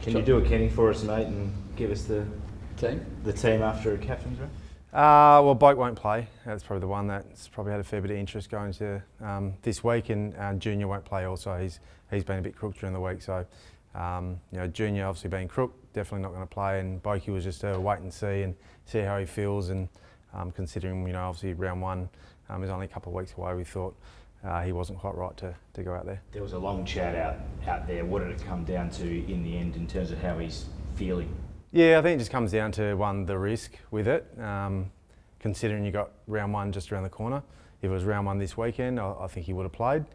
Can you do a Kenny for us, mate, and give us the team after a captain's run? Well, Boak won't play. That's probably the one that's probably had a fair bit of interest going to this week, and Junior won't play also. He's been a bit crook during the week, so Junior obviously being crook, definitely not going to play, and Boakey was just a wait and see how he feels, and considering obviously round one is only a couple of weeks away, we thought he wasn't quite right to go out there. There was a long chat out there. What did it come down to in the end in terms of how he's feeling? Yeah, I think it just comes down to the risk with it. Considering you got round one just around the corner. If it was round one this weekend, I think he would have played.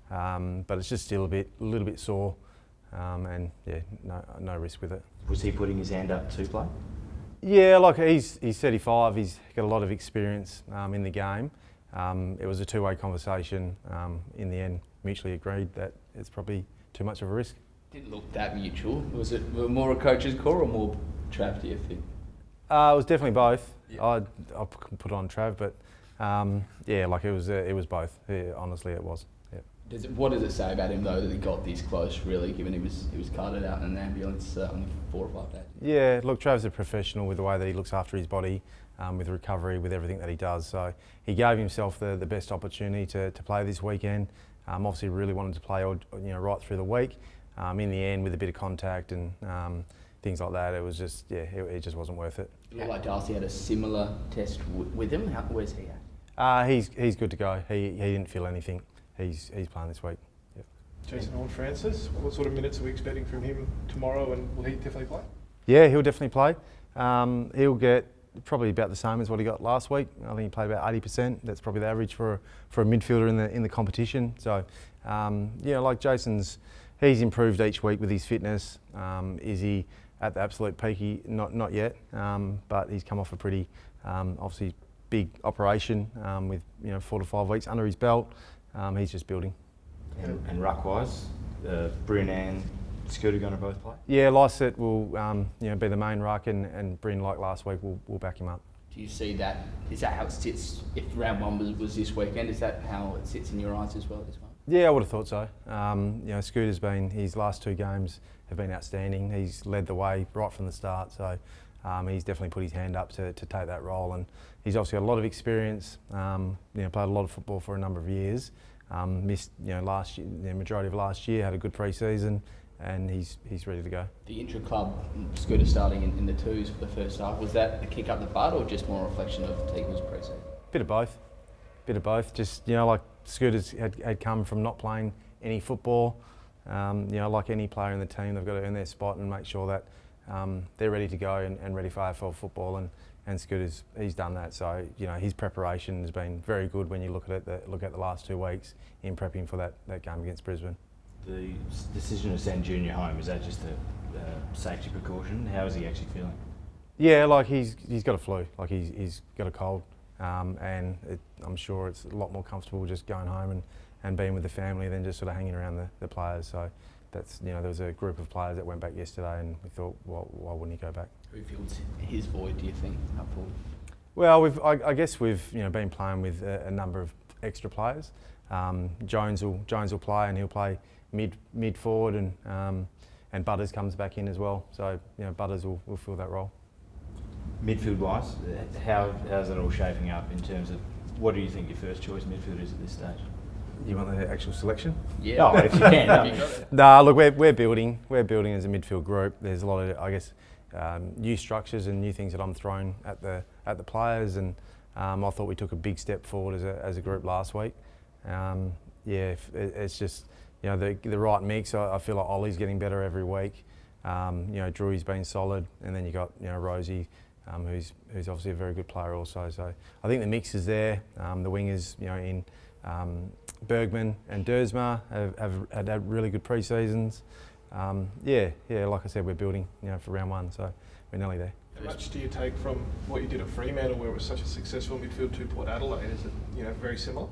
But it's just still a little bit sore, and yeah, no risk with it. Was he putting his hand up to play? Yeah, like he's 35. He's got a lot of experience in the game. It was a two-way conversation. In the end, mutually agreed that it's probably too much of a risk. Didn't look that mutual. Was it more a coach's call or more Trav, do you think? It was definitely both. Yeah. I put on Trav, but yeah, like it was both. Yeah, honestly, it was. Yeah. What does it say about him though that he got this close? Really, given he was carted out in an ambulance only 4 or 5 days. Yeah, look, Trav's a professional with the way that he looks after his body, with recovery, with everything that he does. So he gave himself the best opportunity to play this weekend. Obviously, really wanted to play right through the week. In the end, with a bit of contact and things like that, it was just it just wasn't worth it. It looked like Darcy had a similar test with him. Where's he at? He's good to go. He didn't feel anything. He's playing this week. Yep. Jason Horne-Francis, what sort of minutes are we expecting from him tomorrow, and will he definitely play? Yeah, he'll definitely play. He'll get probably about the same as what he got last week. I think he played about 80%. That's probably the average for a midfielder in the competition. So like Jason's, he's improved each week with his fitness. Is he at the absolute peak? Not yet, but he's come off a pretty obviously big operation with 4 to 5 weeks under his belt. He's just building. And ruck-wise, Bryn and Scooter going to both play? Yeah, Lysett will be the main ruck, and Bryn, like last week, will back him up. Do you see that? Is that how it sits? If round one was this weekend, is that how it sits in your eyes as well at this point? Yeah, I would have thought so. Scooter's his last 2 games have been outstanding. He's led the way right from the start, so he's definitely put his hand up to take that role, and he's obviously got a lot of experience. Played a lot of football for a number of years. Missed last year, the majority of last year, had a good pre-season, and he's ready to go. The intra-club Scooter starting in the twos for the first half, was that a kick up the butt or just more a reflection of Teagle's pre-season? Bit of both. Just like Scooter's had come from not playing any football. Like any player in the team, they've got to earn their spot and make sure that they're ready to go and ready for AFL football. And Scooter's, he's done that. So his preparation has been very good when you look at the last 2 weeks in prepping for that game against Brisbane. The decision to send Junior home, is that just a safety precaution? How is he actually feeling? Yeah, like he's got a flu. Like he's got a cold, and I'm sure it's a lot more comfortable just going home and being with the family than just sort of hanging around the players. So that's there was a group of players that went back yesterday, and we thought, well, why wouldn't he go back? Who fills his void, do you think, up forward? Well, I guess we've been playing with a number of extra players. Jones will play, and he'll play mid forward, and Butters comes back in as well. So Butters will fill that role. Midfield wise, how's it all shaping up in terms of what do you think your first choice midfield is at this stage? You want the actual selection? Yeah. Oh, if you can. Nah, look, we're building. We're building as a midfield group. There's a lot of, I guess, new structures and new things that I'm throwing at the players, and I thought we took a big step forward as a group last week. It's just the right mix. I feel like Ollie's getting better every week. Drew's been solid, and then you got Rosie, who's obviously a very good player also. So I think the mix is there. The wingers, in Bergman and Dersma have had really good pre-seasons. Like I said, we're building for round one, so we're nearly there. How much do you take from what you did at Fremantle, where it was such a successful midfield, to Port Adelaide? Is it very similar?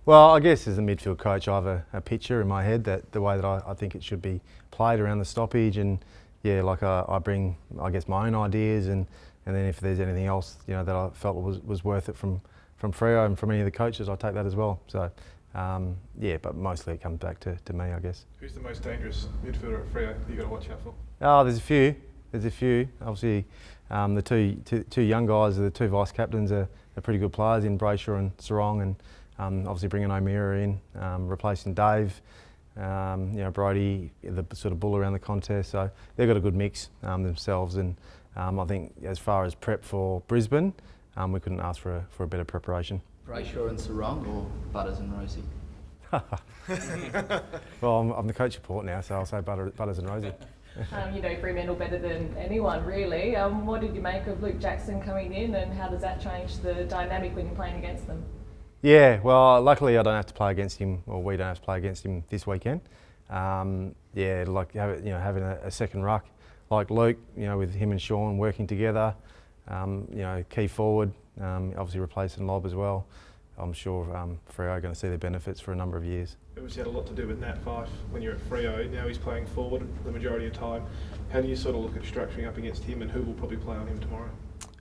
Well, I guess as a midfield coach, I have a picture in my head that the way that I think it should be played around the stoppage, and I bring, I guess, my own ideas, and then if there's anything else that I felt was worth it from Freo and from any of the coaches, I take that as well. So Yeah, but mostly it comes back to me, I guess. Who's the most dangerous midfielder at Freo that you got to watch out for? Oh, there's a few. There's a few. Obviously, the two young guys, the two vice captains, are pretty good players in Brayshaw and Sarong, and obviously bringing O'Meara in, replacing Dave. Brody, the sort of bull around the contest. So they've got a good mix themselves, and I think as far as prep for Brisbane, we couldn't ask for a better preparation. Brayshaw and Sarong or Butters and Rosie? Well, I'm the coach of Port now, so I'll say Butters and Rosie. You know Fremantle better than anyone, really. What did you make of Luke Jackson coming in, and how does that change the dynamic when you're playing against them? Yeah, well, luckily I don't have to play against him, or we don't have to play against him this weekend. Like having a second ruck like Luke, with him and Sean working together, key forward, obviously replacing Lob as well. I'm sure Freo are going to see the benefits for a number of years. Obviously had a lot to do with Nat Fyfe when you're at Freo. Now he's playing forward the majority of the time. How do you sort of look at structuring up against him, and who will probably play on him tomorrow?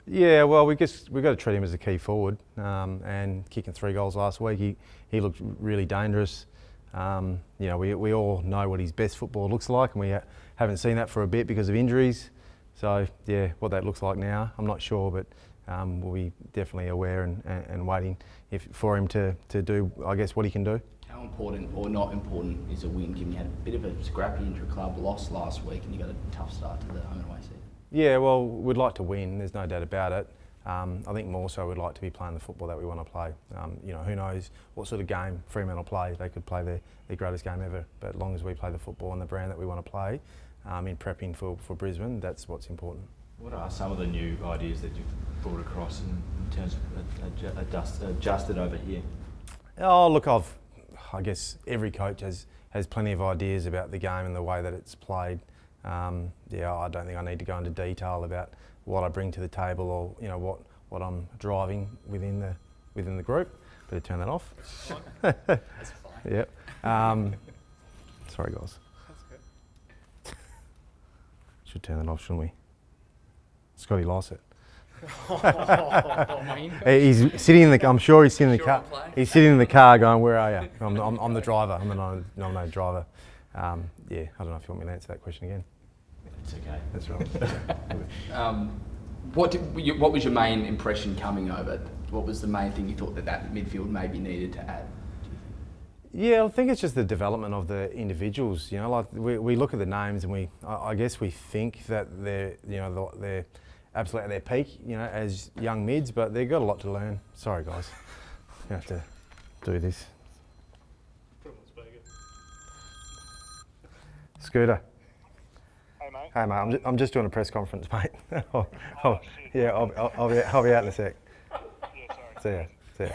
Yeah, well, we've got to treat him as a key forward, and kicking 3 goals last week, he looked really dangerous. We all know what his best football looks like, and we haven't seen that for a bit because of injuries. So yeah, what that looks like now, I'm not sure, but we'll be definitely aware and waiting for him to do, I guess, what he can do. How important or not important is a win, given you had a bit of a scrappy intra-club loss last week and you got a tough start to the home and away season? Yeah, well, we'd like to win, there's no doubt about it. I think more so we'd like to be playing the football that we want to play. Who knows what sort of game Fremantle play. They could play their greatest game ever, but as long as we play the football and the brand that we want to play, in prepping for Brisbane, that's what's important. What are some of the new ideas that you've brought across in terms of adjusted over here? Oh, look, I guess every coach has plenty of ideas about the game and the way that it's played. I don't think I need to go into detail about what I bring to the table, or what I'm driving within the group. Better turn that off. That's fine. Yep. Sorry, guys. That's good. Should turn that off, shouldn't we? Scotty lost it. He's sitting in the. I'm sure he's sitting in the car. He's sitting in the car, going, "Where are you?" I'm the driver. I'm the nominated driver. I don't know if you want me to answer that question again. It's okay. That's right. What was your main impression coming over? What was the main thing you thought that midfield maybe needed to add? Yeah, I think it's just the development of the individuals. Like we look at the names and I guess we think that they're absolutely at their peak, as young mids, but they've got a lot to learn. Sorry, guys, you have to do this. Put him on speaker. Scooter. Hey mate. Hey mate, I'm just doing a press conference, mate. I'll be out in a sec. Yeah, sorry. See ya.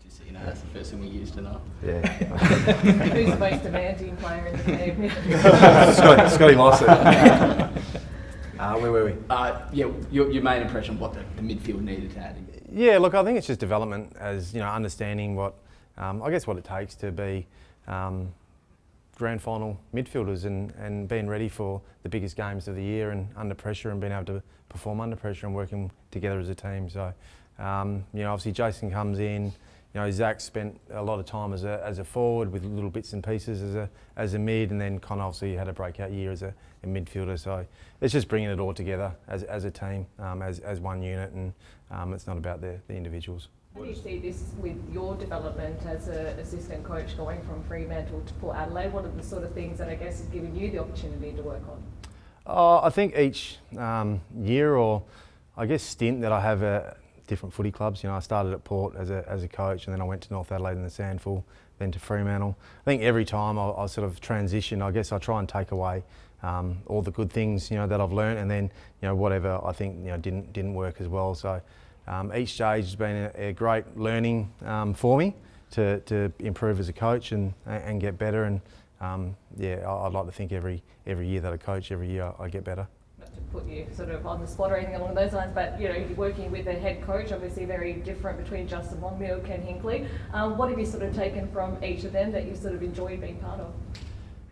Just so you know, that's the first thing we used tonight. Yeah. Who's the most demanding player in the team? Scotty lost it. Where were we? Your main impression of what the midfield needed to add. Yeah, look, I think it's just development, as understanding what what it takes to be grand final midfielders and being ready for the biggest games of the year and under pressure, and being able to perform under pressure and working together as a team. So, obviously Jason comes in. Zach spent a lot of time as a forward with little bits and pieces as a mid, and then Con obviously had a breakout year as a midfielder. So it's just bringing it all together as a team, as one unit, and it's not about the individuals. How do you see this with your development as an assistant coach going from Fremantle to Port Adelaide? What are the sort of things that I guess has given you the opportunity to work on? I think each year, or I guess stint that I have at different footy clubs. I started at Port as a coach, and then I went to North Adelaide in the Sandful, then to Fremantle. I think every time I sort of transition, I guess I try and take away all the good things that I've learned, and then whatever I think didn't work as well. So each stage has been a great learning for me to improve as a coach and get better. And I'd like to think every year that I coach, every year I get better. Not to put you sort of on the spot or anything along those lines, but you're working with a head coach, obviously very different between Justin Longmeadow, Ken Hinkley. What have you sort of taken from each of them that you sort of enjoyed being part of?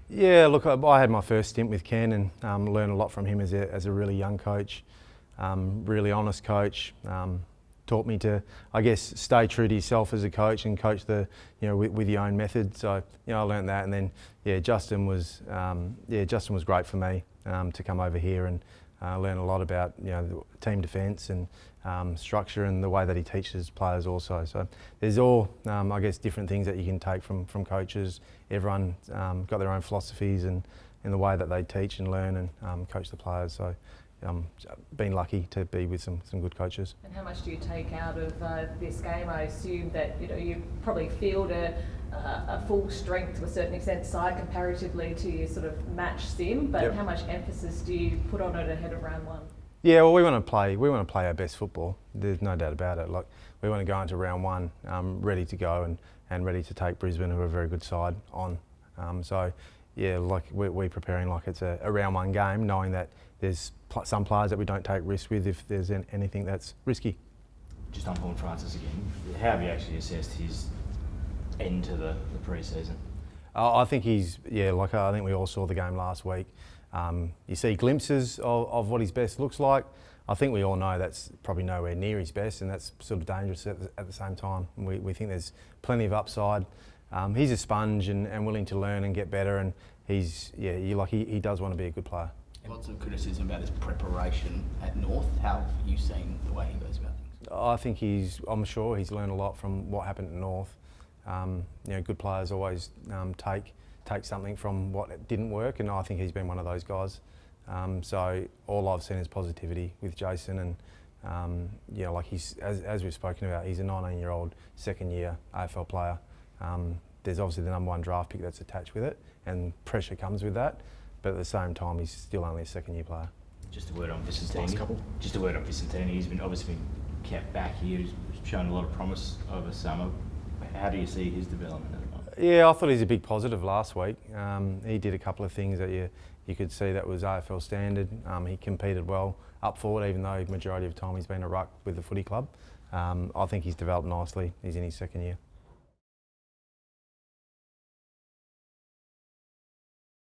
Yeah, look, I had my first stint with Ken and learned a lot from him as a really young coach, really honest coach. taught me to, I guess, stay true to yourself as a coach and coach with your own method. So I learned that, and then Justin was great for me to come over here and learn a lot about the team defence and structure and the way that he teaches players also. So there's all I guess different things that you can take from coaches. Everyone got their own philosophies and in the way that they teach and learn and coach the players. So been lucky to be with some good coaches. And how much do you take out of this game? I assume that you probably field a full strength to a certain extent side comparatively to your sort of match sim, but Yep. how much emphasis do you put on it ahead of round one? Yeah, well, we want to play our best football. There's no doubt about it. Like, we want to go into round one ready to go and ready to take Brisbane, who are a very good side, on. So yeah, like we're preparing like it's a round one game, knowing that there's some players that we don't take risks with if there's anything that's risky. Just on Paul Francis again, how have you actually assessed his end to the pre-season? I think I think we all saw the game last week. You see glimpses of what his best looks like. I think we all know that's probably nowhere near his best, and that's sort of dangerous at the same time. We think there's plenty of upside. He's a sponge and willing to learn and get better, and he does want to be a good player. Lots of criticism about his preparation at North. How have you seen the way he goes about things? I think I'm sure he's learned a lot from what happened at North. Good players always take something from what didn't work, and I think he's been one of those guys. So all I've seen is positivity with Jason, and he's as we've spoken about, he's a 19-year-old second-year AFL player. There's obviously the #1 draft pick that's attached with it, and pressure comes with that. But at the same time, he's still only a second-year player. Just a word on Vicentini. He's obviously been kept back here. He's shown a lot of promise over summer. How do you see his development at the moment? Yeah, I thought he's a big positive last week. He did a couple of things that you could see that was AFL standard. He competed well up forward, even though the majority of the time he's been a ruck with the footy club. I think he's developed nicely. He's in his second year.